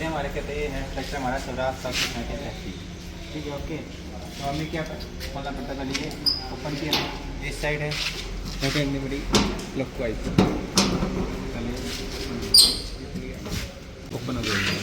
हमारे कहते हैं ये है ट्रैक्टर हमारा स्वराज 735। ठीक है, ओके। तो हमें क्या खोलना पड़ता है, पहले ये ओपन किया इस साइड है, छोटे इतनी बड़ी क्लॉकवाइज ओपन हो जाएगी।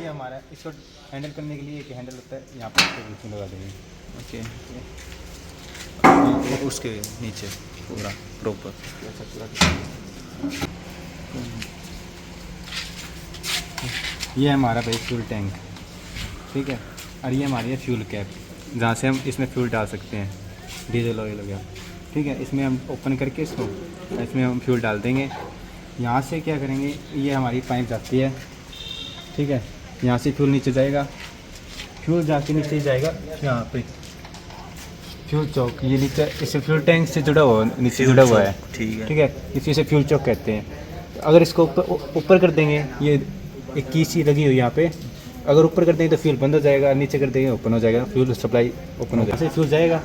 ये हमारा इसको हैंडल करने के लिए एक हैंडल होता है, यहाँ पर बीच में लगा देंगे। ओके, उसके नीचे पूरा प्रॉपर। ये हमारा भाई फ्यूल टैंक, ठीक है। और ये हमारी है फ्यूल कैप, जहाँ से हम इसमें फ्यूल डाल सकते हैं, डीजल ऑयल हो गया। ठीक है, इसमें हम ओपन करके इसको इसमें हम फ्यूल डाल देंगे। यहाँ से क्या करेंगे, ये हमारी पाइप जाती है, ठीक है। यहाँ से फ्यूल नीचे जाएगा, फ्यूल जाके नीचे जाएगा यहाँ पे फ्यूल चौक, ये नीचे इससे फ्यूल टैंक से जुड़ा हुआ नीचे जुड़ा हुआ है, ठीक है। इसी से फ्यूल चौक कहते हैं। अगर इसको ऊपर कर देंगे, ये एक की सी लगी हुई यहाँ पे, अगर ऊपर कर देंगे तो फ्यूल बंद हो जाएगा, नीचे कर देंगे ओपन हो जाएगा, फ्यूल सप्लाई ओपन हो जाएगा। यहाँ से फ्यूल जाएगा,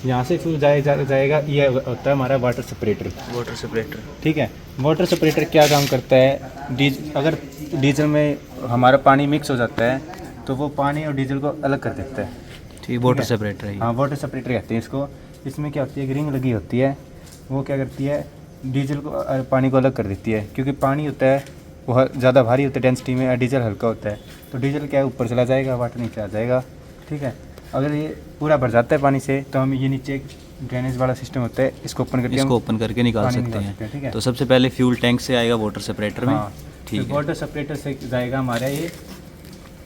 यहाँ से फ्यूल जाएगा। ये होता है हमारा वाटर सेपरेटर। वाटर सेपरेटर, ठीक है। वाटर सेपरेटर क्या काम करता है, अगर डीजल में हमारा पानी मिक्स हो जाता है तो वो पानी और डीजल को अलग कर देता है। ठीक, वाटर सेपरेटर है। हाँ, वाटर सेपरेटर कहते हैं इसको। इसमें क्या होती है, एक रिंग लगी होती है, वो क्या करती है, डीजल को पानी को अलग कर देती है। क्योंकि पानी होता है वो ज़्यादा भारी होता है डेंसिटी में, और डीजल हल्का होता है, तो डीजल क्या है ऊपर चला जाएगा, वाटर नीचे आ जाएगा। ठीक है, अगर ये पूरा भर जाता है पानी से तो हम ये नीचे एक ड्रेनेज वाला सिस्टम होता है, इसको ओपन करके निकाल सकते हैं। ठीक है। तो सबसे पहले फ्यूल टैंक से आएगा वाटर सेपरेटर में। हाँ, ठीक है। वाटर सेपरेटर से जाएगा हमारा ये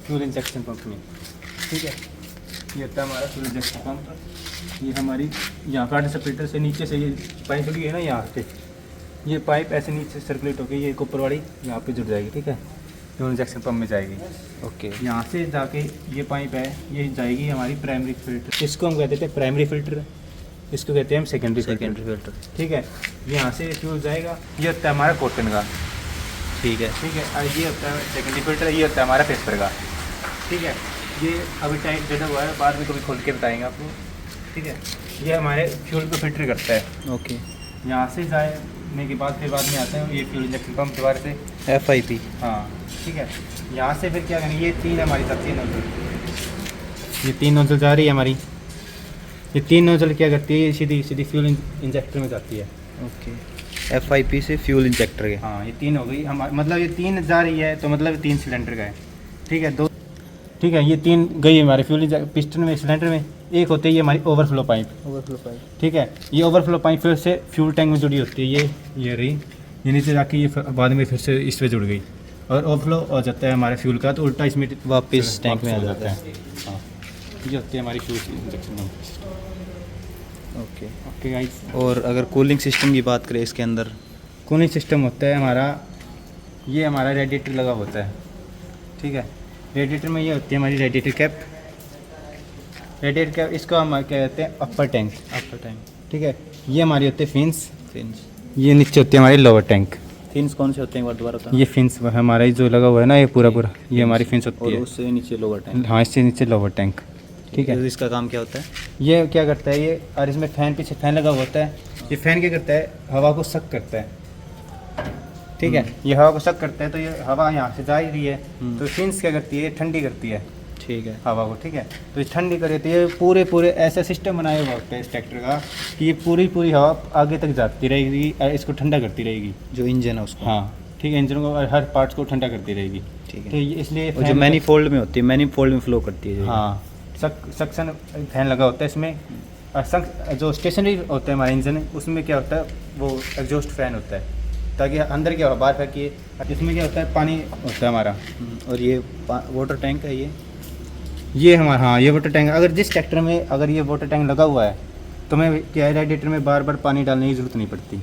फ्यूल इंजेक्शन पंप में। ठीक है, ये होता है हमारा फ्यूल इंजेक्शन पंप। ये हमारी यहाँ वाटर सेपरेटर से नीचे से ये पाइप लगी है ना, यहाँ पे ये पाइप ऐसे नीचे सर्कुलेट होकर ये ऊपर वाली यहाँ पे जुड़ जाएगी। ठीक है, फ्यूल इंजेक्शन पंप में जाएगी। ओके, यहाँ यहाँ से जाके ये पाइप है, ये जाएगी हमारी प्राइमरी फिल्टर, इसको हम कहते थे प्राइमरी फिल्टर, इसको कहते हैं हम सेकेंडरी फिल्टर। ठीक है, यहाँ से फ्यूल जाएगा, ये होता है हमारा कॉटन का। ठीक है, ठीक है, और ये होता है सेकेंडरी फिल्टर, ये होता है हमारा पेपर का। ठीक है, ये अभी टाइप ज़्यादा हुआ है, बाद में कभी खोल के बताएंगे आपको। ठीक है, ये हमारे फ्यूल को फिल्टर करता है। ओके। यहाँ से जाने के बाद फिर बाद में आता है ये फ्यूल इंजेक्शन पंप दोबारा से FIP। हाँ, ठीक है। यहाँ से फिर क्या करेंगे, ये तीन हमारी जाती है नोजल, ये तीन नोजल जा रही है हमारी। ये तीन नोजल क्या करती है, ये सीधी सीधी फ्यूल इंजेक्टर में जाती है। ओके, FIP से फ्यूल इंजेक्टर के। हाँ, ये तीन हो गई हमारी, मतलब ये तीन जा रही है तो मतलब 3 सिलेंडर का है। ठीक है, 2। ठीक है, ये 3 गई हमारे फ्यूल पिस्टन में, सिलेंडर में। एक होती है ये हमारी ओवरफ्लो पाइप। ठीक है, ये ओवरफ्लो पाइप फिर से फ्यूल टैंक में जुड़ी होती है, ये रही, ये नीचे जाके ये बाद में फिर से इस पे जुड़ गई और ओवरफ्लो हो जाता है हमारे फ्यूल का, तो उल्टा इसमें वापस टैंक में आ जाता है। हाँ, ये होती है हमारी fuel injection. Okay okay guys. और अगर कूलिंग सिस्टम की बात करें, इसके अंदर कूलिंग सिस्टम होता है हमारा, ये हमारा रेडिएटर लगा होता है। ठीक है, रेडिएटर में ये होती है हमारी रेडिएटर कैप। रेडिएटर कैप इसको हम क्या कहते हैं, अपर टैंक। ठीक है, ये हमारी होती है फिन्स। ये नीचे होती है हमारी लोअर टैंक। फिन्स कौन से होते हैं, दोबारा ये फिन्स हमारा जो लगा हुआ है ना, ये पूरा ये हमारी फिन्स होती है। उससे नीचे लोअर टैंक। हाँ, इससे नीचे लोअर टैंक। ठीक है, इसका काम क्या होता है? ये क्या करता है, ये और इसमें फैन, पीछे फैन लगा हुआ होता है। ये फैन क्या करता है, हवा को सक करता है। ठीक है, ये हवा को सक करता है, तो ये हवा यहाँ से जा रही है, तो फिन्स क्या करती है, ठंडी करती है। ठीक है, हवा को। ठीक है, तो ये ठंडी करे, तो ये पूरे ऐसा सिस्टम बनाया हुआ होता है इस ट्रैक्टर का कि ये पूरी हवा आगे तक जाती रहेगी और इसको ठंडा करती रहेगी, जो इंजन है उसको। हाँ, ठीक है, इंजन को और हर पार्ट्स को ठंडा करती रहेगी। ठीक है, तो इसलिए जो मैनीफोल्ड में होती है, मैनीफोल्ड में फ्लो करती है। हाँ, सक्शन फैन लगा होता है इसमें। और जो स्टेशनरी होता है हमारा इंजन, उसमें क्या होता है, वो एग्जॉस्ट फैन होता है, ताकि अंदर क्या हो बाहर फेंकिए। इसमें क्या होता है, पानी होता है हमारा। और ये वाटर टैंक है, ये हमारा, हाँ, ये वाटर टैंक। अगर जिस ट्रैक्टर में अगर ये वाटर टैंक लगा हुआ है तो हमें क्या है, रेडिएटर में बार बार पानी डालने की ज़रूरत नहीं पड़ती।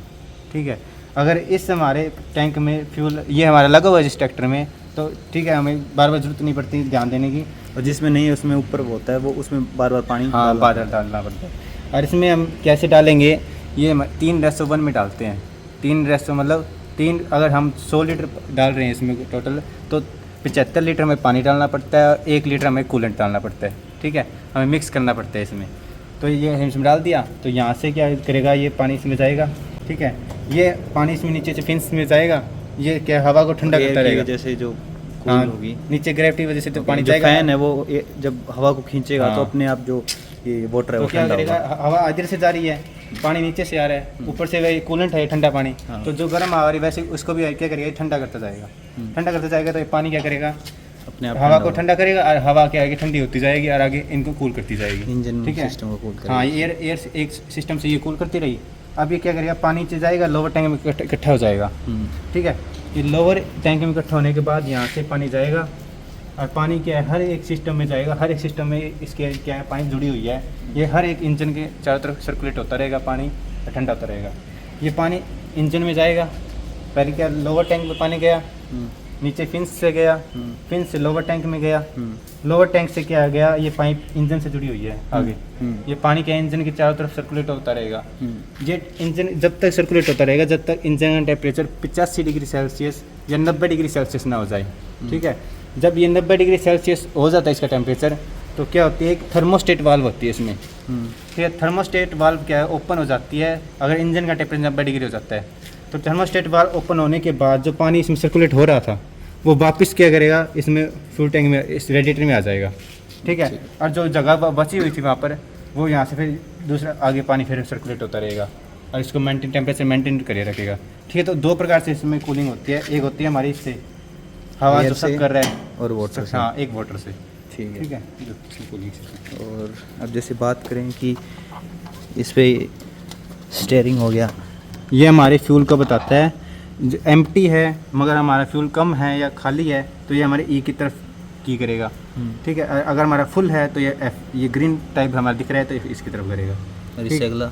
ठीक है, अगर इस हमारे टैंक में फ्यूल ये हमारा लगा हुआ है जिस ट्रैक्टर में, तो ठीक है, हमें बार बार ज़रूरत नहीं पड़ती ध्यान देने की। और जिसमें नहीं है उसमें ऊपर होता है, वो उसमें बार बार पानी बार डालना पड़ता है। और इसमें हम कैसे डालेंगे, ये 3:1 में डालते हैं। 3 मतलब 3, अगर हम 100 लीटर डाल रहे हैं इसमें टोटल, तो 75 लीटर में पानी डालना पड़ता है और 1 लीटर हमें कूलेंट डालना पड़ता है। ठीक है, हमें मिक्स करना पड़ता है इसमें। तो ये हम इसमें डाल दिया, तो यहाँ से क्या करेगा, ये पानी इसमें जाएगा। ठीक है, ये पानी इसमें नीचे से फिन्स में जाएगा, ये क्या हवा को ठंडा करता रहेगा। जैसे जो हाँ होगी। नीचे ग्रेविटी की वजह से तो पानी जो जाएगा। फैन है वो जब हवा को खींचेगा हाँ। तो अपने आप जो ये वाटर है तो वो क्या ठंडा करेगा, होगा। हवा इधर से जा रही है, पानी नीचे से आ रहा है, ऊपर से वही कूलेंट है ठंडा पानी, हाँ। तो जो गर्म हवा आ रही है वैसे उसको भी क्या करेगा, ठंडा करता जाएगा। ठंडा करता जाएगा तो ये पानी क्या करेगा, अपने आप हवा को ठंडा करेगा और हवा क्या आगे ठंडी होती जाएगी और आगे इनको कूल करती जाएगी। इंजन ठीक है, सिस्टम को कूल करेगा। हाँ एयर एक सिस्टम से ये कूल करती रही। अब ये क्या करेगा, पानी नीचे जाएगा, लोअर टैंक में इकट्ठा हो जाएगा। ठीक है, ये लोअर टैंक में इकट्ठा होने के बाद यहाँ से पानी जाएगा और पानी क्या है, हर एक सिस्टम में जाएगा। हर एक सिस्टम में इसके क्या है, पाइप जुड़ी हुई है। ये हर एक इंजन के चारों तरफ सर्कुलेट होता रहेगा, पानी ठंडा होता रहेगा। ये पानी इंजन में जाएगा, पहले क्या लोअर टैंक में पानी गया, नीचे फिंस से गया, फिंस से लोअर टैंक में गया, लोअर टैंक से क्या गया, ये पाइप इंजन से जुड़ी हुई है आगे। ये पानी क्या इंजन के चारों तरफ सर्कुलेट होता रहेगा। ये इंजन जब तक सर्कुलेट होता रहेगा जब तक इंजन का टेम्परेचर 85 डिग्री सेल्सियस या 90 डिग्री सेल्सियस ना हो जाए। ठीक है, जब ये 90 डिग्री सेल्सियस हो जाता है इसका टेम्परेचर, तो क्या होती है, एक थर्मोस्टेट वाल्व होती है इसमें। ठीक है, थर्मोस्टेट वाल्व क्या है, ओपन हो जाती है अगर इंजन का टेम्परेचर 90 डिग्री हो जाता है। तो थर्मोस्टेट वाल्व ओपन होने के बाद जो पानी इसमें सर्कुलेट हो रहा था वो वापस क्या करेगा, इसमें फ्यूल टैंक में, इस रेडिएटर में आ जाएगा। ठीक है, और जो जगह बची हुई थी वहाँ पर, वो यहाँ से फिर दूसरा आगे पानी फिर सर्कुलेट होता रहेगा और इसको मेंटेन टेम्परेचर मेंटेन करे रखेगा। ठीक है, तो दो प्रकार से इसमें कूलिंग होती है। एक होती है हमारी इससे हवा जो सब कर रहा है, और वाटर से। हाँ एक वाटर से। ठीक है। ठीक है, जो कूलिंग से। और अब जैसे बात करें कि इस पे स्टीयरिंग हो गया, ये हमारे फ्यूल को बताता है, जो एम्प्टी है मगर हमारा फ्यूल कम है या खाली है तो ये हमारे ई की तरफ की करेगा। ठीक है, अगर हमारा फुल है तो ये एफ, ये ग्रीन टाइप हमारा दिख रहा है तो इसकी तरफ करेगा। और इससे अगला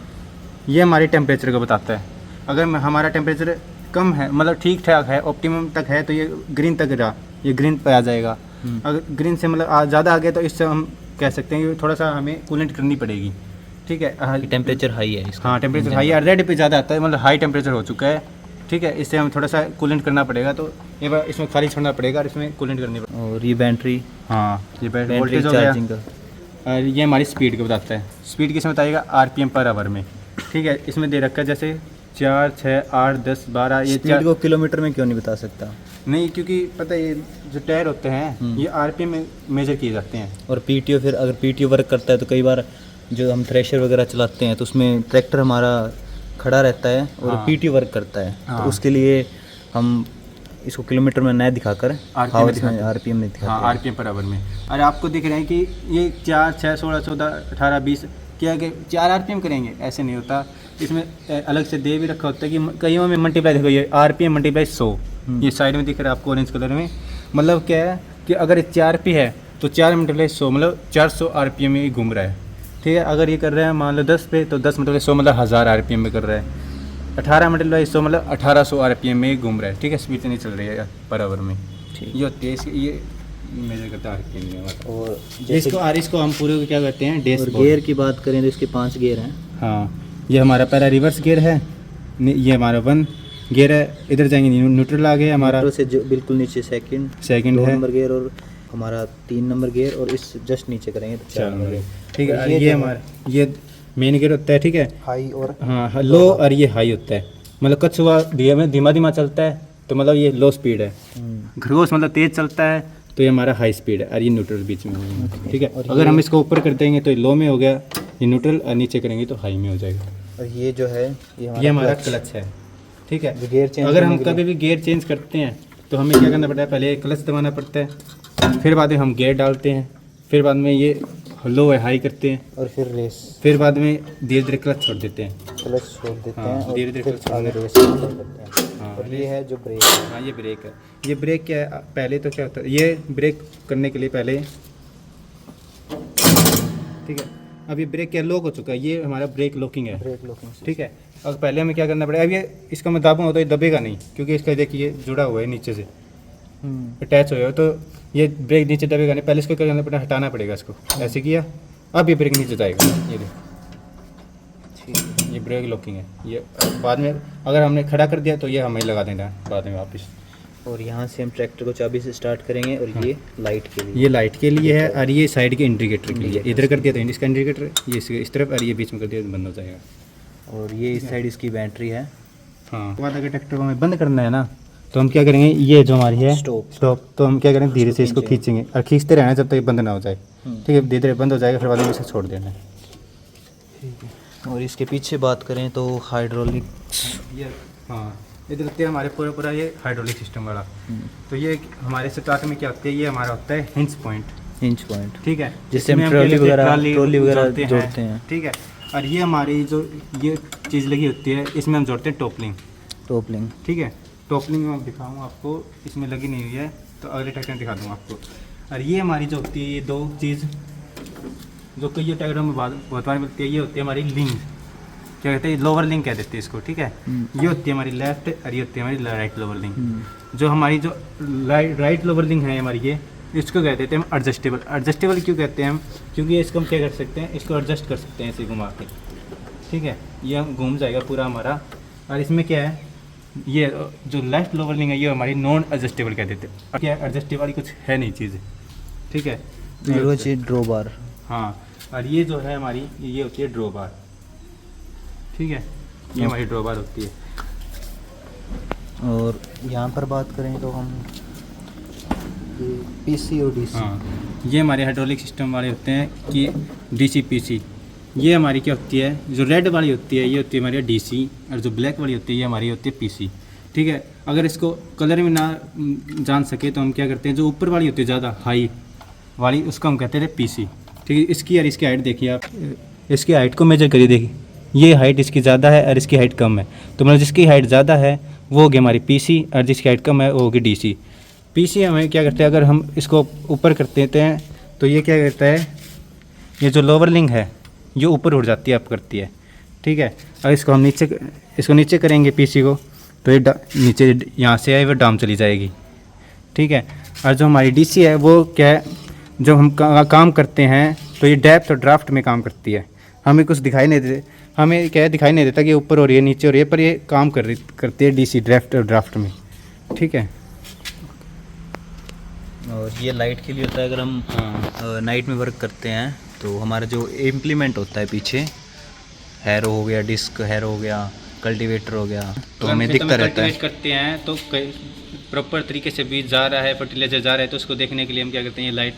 ये हमारे टेम्परेचर को बताता है। अगर हमारा टेम्परेचर कम है, मतलब ठीक ठाक है, ऑप्टिमम तक है, तो ये ग्रीन तक जा, ये ग्रीन पे आ जाएगा। अगर ग्रीन से मतलब ज़्यादा आ गया तो इससे हम कह सकते हैं कि थोड़ा सा हमें कूलेंट करनी पड़ेगी। ठीक है, टेम्परेचर हाई है इसका। हाँ टेम्परेचर हाई है, रेड पे ज़्यादा आता है, मतलब हाई टेम्परेचर हो चुका है। ठीक है, इससे हम थोड़ा सा कूलेंट करना पड़ेगा, तो ये बार इसमें खाली छोड़ना पड़ेगा और इसमें कूलेंट करनी पड़ेगी। और ये बैटरी, हाँ ये बैटरी वोल्टेज हो चार्जिंग गया। का। और ये हमारी स्पीड को बताता है, स्पीड किसमें बताएगा, आरपीएम पर आवर में। ठीक है, इसमें दे रखा है जैसे 4, 6, 8, 10, 12, ये स्पीड को किलोमीटर में क्यों नहीं बता सकता? नहीं, क्योंकि पता है ये जो टायर होते हैं ये आरपीएम में मेजर किए जाते हैं। और पीटीओ, फिर अगर पीटीओ वर्क करता है तो कई बार जो हम थ्रेशर वगैरह चलाते हैं तो उसमें ट्रैक्टर हमारा खड़ा रहता है और हाँ। पीटीओ वर्क करता है। हाँ। तो उसके लिए हम इसको किलोमीटर में न दिखाकर आरपीएम में दिखाते हाँ हैं। आरपीएम पर आवर में। और आपको दिख रहे हैं कि ये 4, 6, 16, 14, 18, 20 क्या कि 4 आरपीएम करेंगे, ऐसे नहीं होता। इसमें अलग से दे भी रखा होता है कि कईयों में मल्टीप्लाई, देखो ये आरपीएम मल्टीप्लाई 100, ये साइड में दिख रहा है आपको ऑरेंज कलर में। मतलब क्या है कि अगर 4 पे है तो 4 मल्टीप्लाई 100 मतलब 400 आरपीएम में घूम रहा है। ठीक है, अगर ये कर रहे हैं मान लो 10 पे तो 10 मल्टीप्लाई 100 मतलब 1000 आरपीएम में कर रहा है। 18 मल्टीप्लाई 100 मतलब 1800 आरपीएम में घूम रहा है। ठीक है, स्पीड से नहीं चल रही है पर आवर में। ठीक। ये होती है ये मेजर करता है आरपीएम में हमारा। और इसको हम पूरे को क्या करते हैं, और डैशबोर्ड। गियर की बात करें तो इसके 5 गियर हैं। हाँ, ये हमारा पहला रिवर्स गियर है, ये हमारा 1 गियर है, इधर जाएंगे न्यूट्रल आ गया हमारा, न्यूट्रल से जो बिल्कुल नीचे सेकंड 2 है नंबर गियर, और हमारा 3 नंबर गियर, और इस जस्ट नीचे करेंगे तो 4 नंबर गियर। ठीक है, और ये जो हमारा ये मेन गियर होता है। ठीक है, हाई और हाँ लो और ये हाई होता है। मतलब कुछ हुआ धीमा धीमा चलता है तो मतलब ये लो स्पीड है, खरगोश मतलब तेज़ चलता है तो ये हमारा हाई स्पीड है, और ये न्यूट्रल बीच में होगा। ठीक है, अगर हम इसको ऊपर कर देंगे तो ये लो में हो गया, ये न्यूट्रल, और नीचे करेंगे तो हाई में हो जाएगा। और ये जो है ये हमारा क्लच है। ठीक है, गियर चेंज अगर हम कभी भी गियर चेंज करते हैं तो हमें क्या करना पड़ता है, पहले क्लच दबाना पड़ता है, फिर बाद में हम गियर डालते हैं, फिर बाद में ये लो है हाई करते हैं, और फिर रेस, फिर बाद में धीरे धीरे क्लच छोड़ देते हैं। क्लच छोड़ देते हाँ, हैं और धीरे-धीरे फिर क्लच आगे छोड़ना। रेस करते हैं। हाँ, और ये है जो ब्रेक है। हाँ ये ब्रेक है। ये ब्रेक क्या है, पहले तो क्या होता है, ये ब्रेक करने के लिए पहले, ठीक है, अब ये ब्रेक क्या लॉक हो चुका है, ये हमारा ब्रेक लॉकिंग है। Brake locking. ठीक है, अब पहले हमें क्या करना पड़ेगा, अब ये इसका मैं दाबूंगा तो ये दबेगा नहीं, क्योंकि इसका देखिए जुड़ा हुआ है नीचे से, अटैच हो गया, तो ये ब्रेक नीचे दबेगा नहीं। पहले इसको क्या करना पड़ेगा, हटाना पड़ेगा इसको, ऐसे किया, अब ये ब्रेक नीचे जाएगा। ये देखो, ये ब्रेक लॉकिंग है। ये बाद में अगर हमने खड़ा कर दिया तो ये हमें लगा देना बाद में वापस। और यहाँ से हम ट्रैक्टर को चाबी से स्टार्ट करेंगे, और ये लाइट के लिए, ये लाइट के लिए है, और ये साइड के इंडिकेटर के लिए। इधर कर दिया तो इसका इंडिकेटर, ये इस तरफ, और ये बीच में कर दिया तो बंद हो जाएगा। और ये इस साइड इसकी बैटरी है। हाँ, बाद अगर ट्रैक्टर को हमें बंद करना है ना, तो हम क्या करेंगे, ये जो हमारी है स्टॉप तो हम क्या करेंगे, धीरे से इसको खींचेंगे और खींचते रहना जब तक ये बंद ना हो जाए। ठीक है, धीरे धीरे बंद हो जाएगा, फिर बाद में इसे छोड़ देना है। और इसके पीछे बात करें तो हाइड्रोलिक, ये हाँ, ये देखते हैं हमारे पूरा ये हाइड्रोलिक सिस्टम वाला। तो ये हमारे स्टार्ट में क्या होता है, ये हमारा होता है हिंज पॉइंट। ठीक है, जिससे हम इसमें ट्रॉली ट्रॉली वगैरह जोड़ते हैं। ठीक है, और ये हमारी जो ये चीज़ लगी होती है, इसमें हम जोड़ते हैं टॉपलिंग। ठीक है, टॉपलिंग मैं दिखाऊँ आपको, इसमें लगी नहीं हुई है तो अगले ट्रैक्टर में दिखा दूँगा आपको। और ये हमारी जो होती है, ये दो चीज़ जो कई ट्रैक्टर में बहुत बार मिलती है, ये होती है हमारी लिंक, क्या कहते हैं, लोअर लिंक कह देते हैं इसको। ठीक है, ये होती है हमारी लेफ्ट और ये होती है हमारी राइट लोअर लिंक। जो हमारी जो राइट लोअर लिंक है हमारी, ये इसको कहते थे हम एडजस्टेबल क्यों कहते हैं हम, क्योंकि इसको हम क्या कर सकते हैं, इसको एडजस्ट कर सकते हैं ऐसे घुमा के। ठीक है, ये हम घूम जाएगा पूरा हमारा। और इसमें क्या है, ये जो लेफ्ट लोअर लिंक है ये हमारी नॉन एडजस्टेबल कह देते हैं। क्या एडजस्टेबल कुछ है नहीं चीज़। ठीक है, ड्रो बार। हाँ, और ये जो है हमारी, ये होती है ड्रो बार। ठीक है, ये हमारी ड्रो बार होती है। और यहाँ पर बात करें तो हम पीसी और डीसी। हाँ, ये हमारे हाइड्रोलिक सिस्टम वाले होते हैं कि डीसी पीसी। ये हमारी क्या होती है, जो रेड वाली होती है ये होती है हमारी डीसी, और जो ब्लैक वाली होती है ये हमारी होती है पीसी। ठीक है, अगर इसको कलर में ना जान सके तो हम क्या करते हैं, जो ऊपर वाली होती है ज़्यादा हाई वाली, उसको हम कहते हैं पीसी। ठीक है, इसकी और इसकी हाइट देखिए आप, इसकी हाइट को मेजर करिए, देखिए ये हाइट इसकी ज़्यादा है और इसकी हाइट कम है, तो मतलब जिसकी हाइट ज़्यादा है वो होगी हमारी पीसी और जिसकी हाइट कम है वो होगी डीसी। पीसी हमें क्या करते हैं, अगर हम इसको ऊपर कर देते हैं तो ये क्या करता है, ये जो लोअर लिंक है ये ऊपर उठ जाती है, अप करती है। ठीक है, और इसको हम नीचे करेंगे पीसी को, तो ये नीचे यहाँ से है वो डाउन चली जाएगी। ठीक है, और जो हमारी डीसी है वो क्या है, जब हम काम करते हैं तो ये डेप्थ और ड्राफ्ट में काम करती है। हमें कुछ दिखाई नहीं देते, हमें क्या दिखाई नहीं देता कि ऊपर हो रही है नीचे हो रही है, पर ये काम करती है डीसी डेप्थ और ड्राफ्ट में। ठीक है, और ये लाइट के लिए होता है, अगर हम नाइट में वर्क करते हैं तो हमारा जो इम्प्लीमेंट होता है पीछे, हैरो हो गया, डिस्क हैरो हो गया, कल्टीवेटर हो गया, तो हमें दिखता रहता है। करते हैं तो प्रॉपर तरीके से बीज जा रहा है, फर्टिलाइजर जा रहा है, तो उसको देखने के लिए हम क्या करते हैं, ये लाइट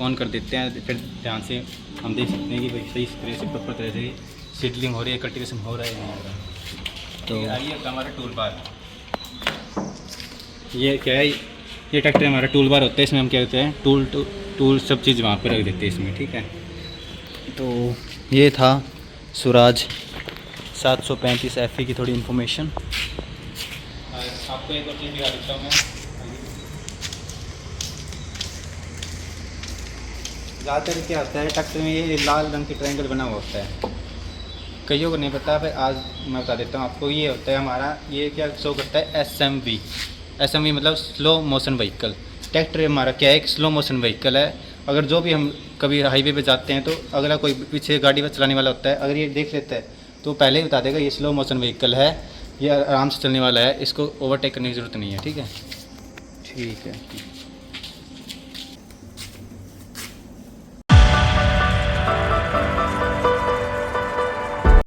ऑन कर देते हैं। फिर ध्यान से हम देख सकते हैं कि भाई सही तरह से प्रॉपर तरह से सीडलिंग हो रही है, कल्टीवेशन हो रहा है नहीं हो रहा है। तो आइए हमारा टूल बार, ये क्या है, ये ट्रैक्टर हमारा टूल बार होता है। इसमें हम क्या करते हैं, टूल सब चीज़ वहाँ पर रख देते हैं इसमें। ठीक है, तो ये था स्वराज 735 FE की थोड़ी इन्फॉर्मेशन। आपको एक और चीज़ दिखा देता हूँ मैं। ज़्यादातर क्या होता है ट्रैक्टर में, ये लाल रंग की ट्रायंगल बना हुआ होता है, कईयों को नहीं पता, पर आज मैं बता देता हूँ आपको। ये होता है हमारा, ये क्या शो करता है, SMV मतलब स्लो मोशन व्हीकल। ट्रैक्टर हमारा क्या है, एक स्लो मोशन व्हीकल है। अगर जो भी हम कभी हाईवे पे जाते हैं तो अगला कोई पीछे गाड़ी पर चलाने वाला होता है, अगर ये देख लेता है तो पहले ही बता देगा ये स्लो मोशन व्हीकल है, ये आराम से चलने वाला है, इसको ओवरटेक करने की ज़रूरत नहीं है। ठीक है, ठीक है।